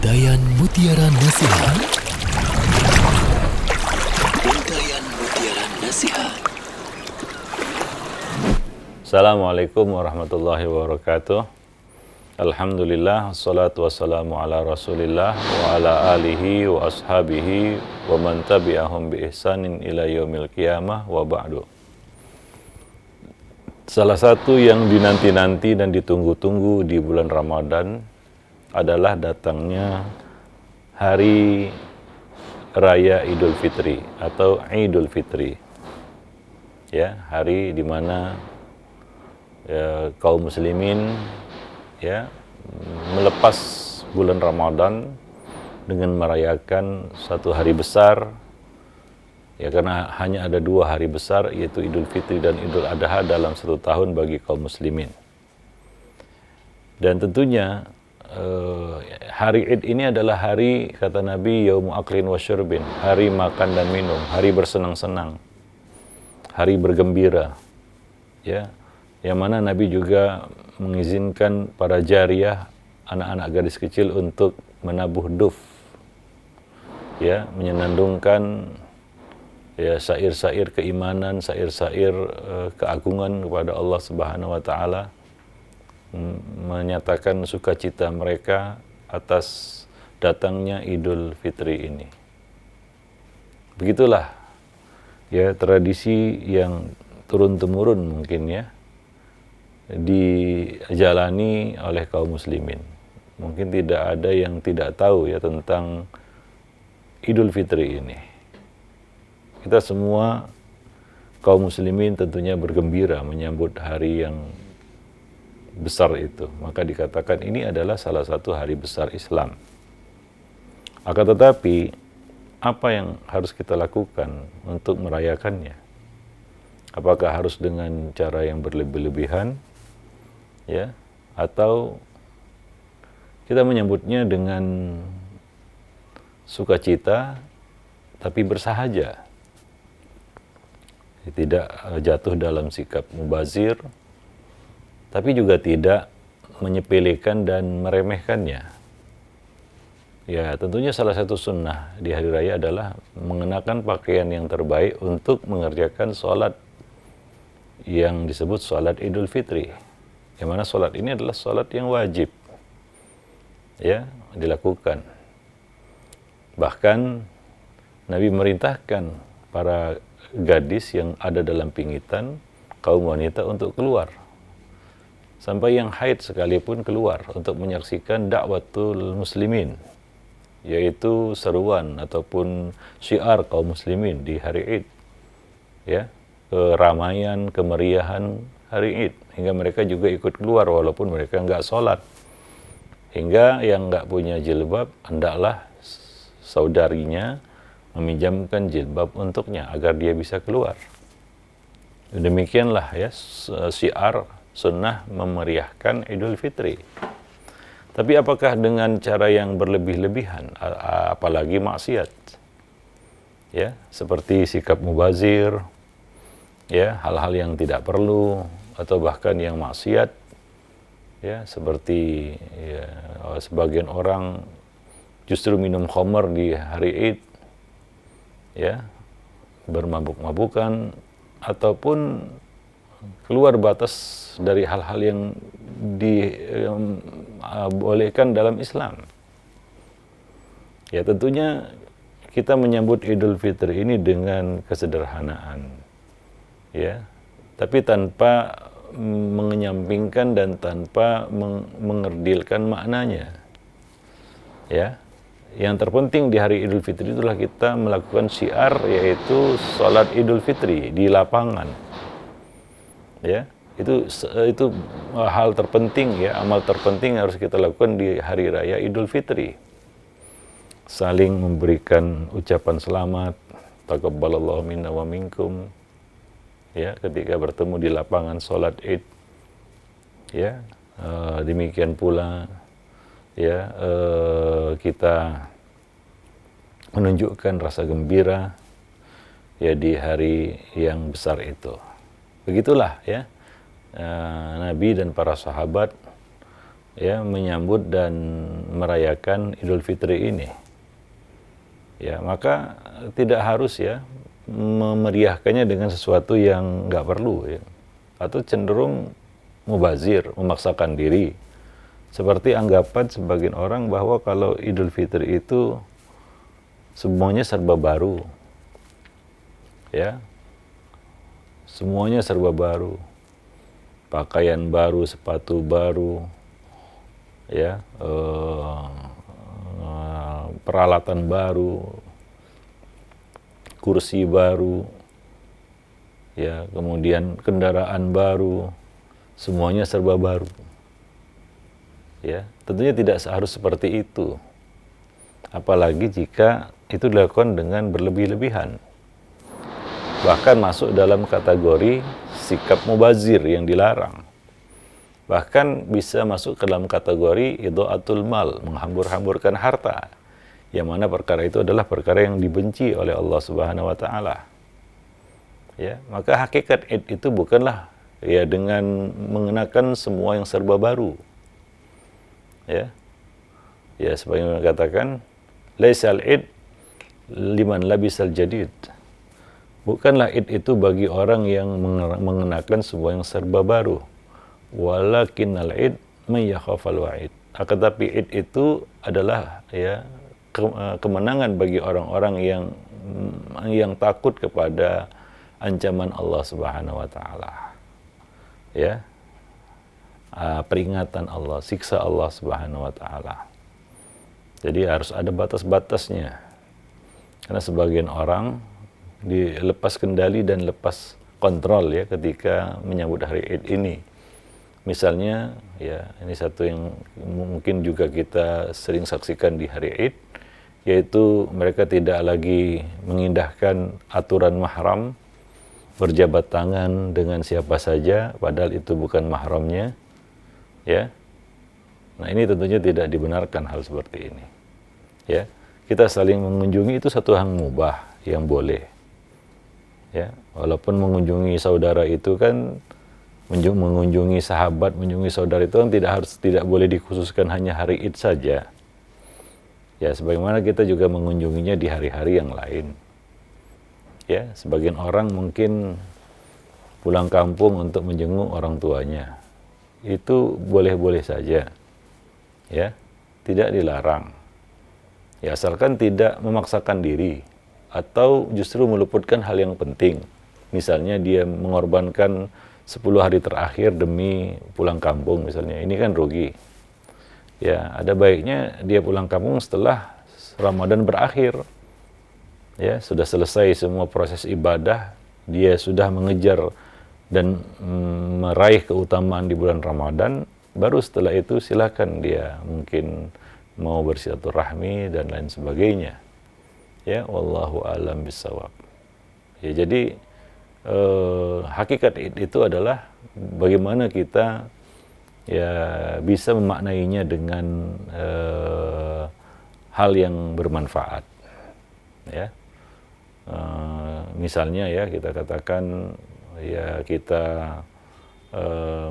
Untayan Mutiara Nasihat. Untayan Mutiara Nasihat. Assalamualaikum warahmatullahi wabarakatuh. Alhamdulillah, wassalatu wassalamu ala rasulillah wa ala alihi wa ashabihi wa man tabi'ahum bi ihsanin ila yaumil qiyamah wa ba'du. Salah satu yang dinanti-nanti dan ditunggu-tunggu di bulan Ramadan adalah datangnya hari Raya Idul Fitri atau Idul Fitri. Ya, hari di mana kaum muslimin melepas bulan Ramadan dengan merayakan satu hari besar, karena hanya ada dua hari besar, yaitu Idul Fitri dan Idul Adha dalam satu tahun bagi kaum muslimin. Dan tentunya hari Id ini adalah hari, kata Nabi, yaumu aklin wa syurbin, hari makan dan minum, hari bersenang-senang, hari bergembira, yang mana Nabi juga mengizinkan para jariyah, anak-anak gadis kecil, untuk menabuh duf, menyenandungkan syair-syair keimanan, syair-syair keagungan kepada Allah Subhanahu wa taala, menyatakan sukacita mereka atas datangnya Idul Fitri ini. Begitulah tradisi yang turun-temurun mungkin dijalani oleh kaum muslimin. Mungkin tidak ada yang tidak tahu tentang Idul Fitri ini. Kita semua kaum muslimin tentunya bergembira menyambut hari yang besar itu. Maka dikatakan ini adalah salah satu hari besar Islam. Akan tetapi, apa yang harus kita lakukan untuk merayakannya? Apakah harus dengan cara yang berlebih-lebihan, atau kita menyambutnya dengan sukacita tapi bersahaja, tidak jatuh dalam sikap mubazir, tapi juga tidak menyepelekan dan meremehkannya. Tentunya salah satu sunnah di hari raya adalah mengenakan pakaian yang terbaik untuk mengerjakan sholat yang disebut sholat Idul Fitri. Yang mana sholat ini adalah sholat yang wajib dilakukan. Bahkan Nabi merintahkan para gadis yang ada dalam pingitan, kaum wanita, untuk keluar. Sampai yang haid sekalipun keluar untuk menyaksikan dakwatul muslimin, yaitu seruan ataupun syiar kaum muslimin di hari Id, keramaian, kemeriahan hari Id, hingga mereka juga ikut keluar walaupun mereka nggak sholat. Hingga yang nggak punya jilbab, hendaklah saudarinya meminjamkan jilbab untuknya agar dia bisa keluar. Demikianlah syiar sunnah memeriahkan Idul Fitri. Tapi apakah dengan cara yang berlebih-lebihan, apalagi maksiat? Seperti sikap mubazir, hal-hal yang tidak perlu, atau bahkan yang maksiat, seperti sebagian orang justru minum khamar di hari Id, bermabuk-mabukan, ataupun keluar batas dari hal-hal yang dibolehkan dalam Islam. Tentunya kita menyambut Idul Fitri ini dengan kesederhanaan, tapi tanpa mengenyampingkan dan tanpa mengerdilkan maknanya. Yang terpenting di hari Idul Fitri itulah kita melakukan syiar, yaitu sholat Idul Fitri di lapangan. Itu hal terpenting, amal terpenting yang harus kita lakukan di hari raya Idul Fitri. Saling memberikan ucapan selamat, taqabbalallahu minna wa minkum, ketika bertemu di lapangan sholat Id. Demikian pula kita menunjukkan rasa gembira di hari yang besar itu. Begitulah Nabi dan para sahabat menyambut dan merayakan Idul Fitri ini. Ya, maka tidak harus ya memeriahkannya dengan sesuatu yang nggak perlu ya, atau cenderung mubazir, memaksakan diri. Seperti anggapan sebagian orang bahwa kalau Idul Fitri itu semuanya serba baru. Ya. Semuanya serba baru. Pakaian baru, sepatu baru, ya, peralatan baru, kursi baru, ya, kemudian kendaraan baru, semuanya serba baru. Ya, tentunya tidak harus seperti itu. Apalagi jika itu dilakukan dengan berlebih-lebihan. Bahkan masuk dalam kategori sikap mubazir yang dilarang. Bahkan bisa masuk ke dalam kategori idha'atul mal, menghambur-hamburkan harta. Yang mana perkara itu adalah perkara yang dibenci oleh Allah Subhanahu wa taala. Ya, maka hakikat Id itu bukanlah ya dengan mengenakan semua yang serba baru. Ya. Ya, sebagaimana katakan, laisal Id liman labisal jadid. Bukanlah Id itu bagi orang yang mengenakan semua yang serba baru. Walakinnal Id may yakhafal wa'id. Akan tapi Id itu adalah ya kemenangan bagi orang-orang yang takut kepada ancaman Allah Subhanahu wa taala. Ya. Peringatan Allah, siksa Allah Subhanahu wa taala. Jadi harus ada batas-batasnya. Karena sebagian orang dilepas kendali dan lepas kontrol ya ketika menyambut hari Id ini. Misalnya ya, ini satu yang mungkin juga kita sering saksikan di hari Id, yaitu mereka tidak lagi mengindahkan aturan mahram, berjabat tangan dengan siapa saja padahal itu bukan mahramnya. Ya. Nah, ini tentunya tidak dibenarkan hal seperti ini. Ya. Kita saling mengunjungi itu satu hal mubah yang boleh. Ya, walaupun mengunjungi saudara itu kan mengunjungi sahabat, mengunjungi saudara itu kan tidak boleh dikhususkan hanya hari Id saja. Ya, sebagaimana kita juga mengunjunginya di hari-hari yang lain. Ya, sebagian orang mungkin pulang kampung untuk menjenguk orang tuanya. Itu boleh-boleh saja. Ya, tidak dilarang. Ya, asalkan tidak memaksakan diri atau justru meluputkan hal yang penting. Misalnya dia mengorbankan 10 hari terakhir demi pulang kampung misalnya. Ini kan rugi. Ya, ada baiknya dia pulang kampung setelah Ramadan berakhir. Ya, sudah selesai semua proses ibadah, dia sudah mengejar dan meraih keutamaan di bulan Ramadan, baru setelah itu silakan dia mungkin mau bersilaturahmi dan lain sebagainya. Ya, wallahu a'lam bishawab. Ya, jadi hakikat itu adalah bagaimana kita ya bisa memaknainya dengan hal yang bermanfaat. Ya, misalnya ya kita katakan ya kita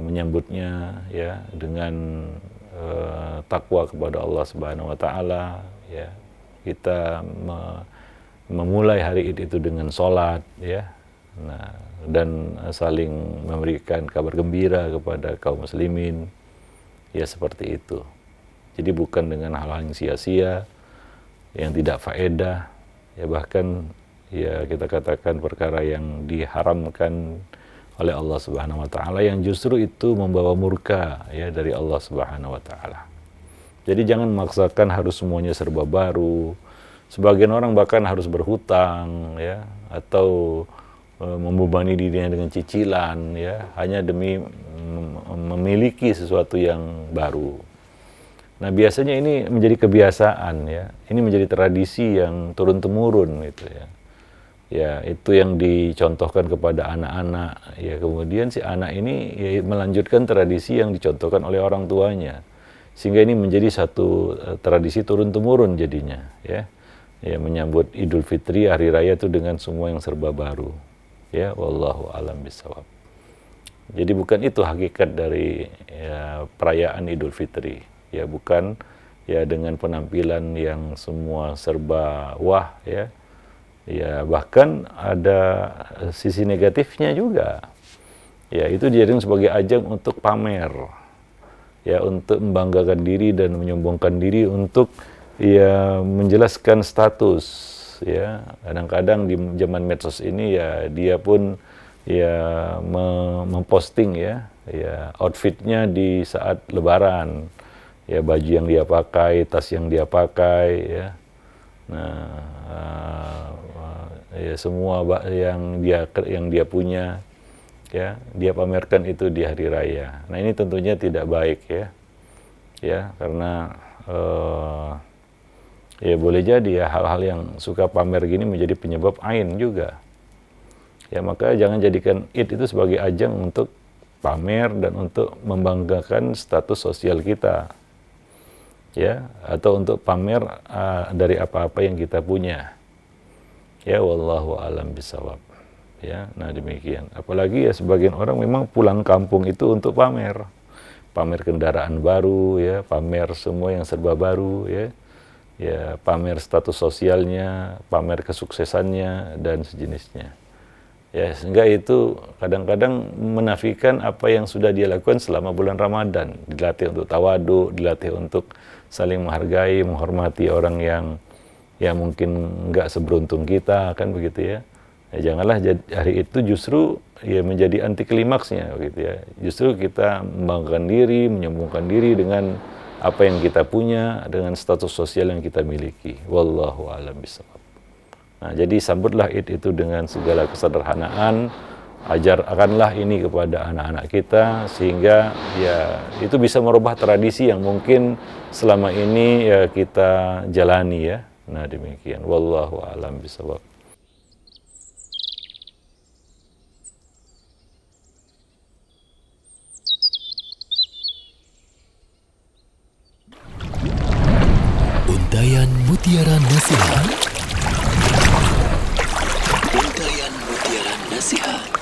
menyambutnya ya dengan takwa kepada Allah Subhanahu wa taala, ya. Kita memulai hari Id itu dengan sholat, ya. Nah, dan saling memberikan kabar gembira kepada kaum muslimin, ya seperti itu. Jadi bukan dengan hal-hal yang sia-sia, yang tidak faedah, ya bahkan ya kita katakan perkara yang diharamkan oleh Allah Subhanahu wa taala yang justru itu membawa murka ya dari Allah Subhanahu wa taala. Jadi jangan memaksakan harus semuanya serba baru. Sebagian orang bahkan harus berhutang ya atau membebani dirinya dengan cicilan ya hanya demi memiliki sesuatu yang baru. Nah, biasanya ini menjadi kebiasaan ya. Ini menjadi tradisi yang turun-temurun gitu ya. Ya, itu yang dicontohkan kepada anak-anak. Ya, kemudian si anak ini ya, melanjutkan tradisi yang dicontohkan oleh orang tuanya. Sehingga ini menjadi satu tradisi turun-temurun jadinya, ya. Ya, menyambut Idul Fitri, hari raya itu dengan semua yang serba baru. Ya, wallahu a'lam bishawab. Jadi bukan itu hakikat dari ya, perayaan Idul Fitri. Ya, bukan ya dengan penampilan yang semua serba wah ya. Ya bahkan ada sisi negatifnya juga. Ya itu dijadikan sebagai ajang untuk pamer. Ya untuk membanggakan diri dan menyombongkan diri untuk ya menjelaskan status ya. Kadang-kadang di zaman medsos ini ya dia pun ya memposting ya outfitnya di saat lebaran. Ya baju yang dia pakai, tas yang dia pakai ya. Nah, ya semua yang dia punya ya dia pamerkan itu di hari raya. Nah ini tentunya tidak baik ya karena ya boleh jadi ya hal-hal yang suka pamer gini menjadi penyebab ain juga. Ya maka jangan jadikan Id itu sebagai ajang untuk pamer dan untuk membanggakan status sosial kita. Ya, atau untuk pamer dari apa-apa yang kita punya. Ya wallahu alam bisawab. Ya, nah demikian. Apalagi ya sebagian orang memang pulang kampung itu untuk pamer. Pamer kendaraan baru ya, pamer semua yang serba baru ya. Ya, pamer status sosialnya, pamer kesuksesannya dan sejenisnya. Ya, sehingga itu kadang-kadang menafikan apa yang sudah dia lakukan selama bulan Ramadan. Dilatih untuk tawadu, dilatih untuk saling menghargai, menghormati orang yang ya mungkin nggak seberuntung kita, kan begitu ya. Ya janganlah hari itu justru ya menjadi anti klimaksnya begitu ya. Justru kita membanggakan diri, menyombongkan diri dengan apa yang kita punya, dengan status sosial yang kita miliki. Wallahu a'lam bishawab. Nah, jadi sambutlah Id itu dengan segala kesederhanaan, ajarkanlah ini kepada anak-anak kita sehingga ya itu bisa merubah tradisi yang mungkin selama ini ya kita jalani ya. Nah, demikian. Wallahu a'lam bishawab. Untayan Mutiara Nasihat. Untayan Mutiara Nasihat.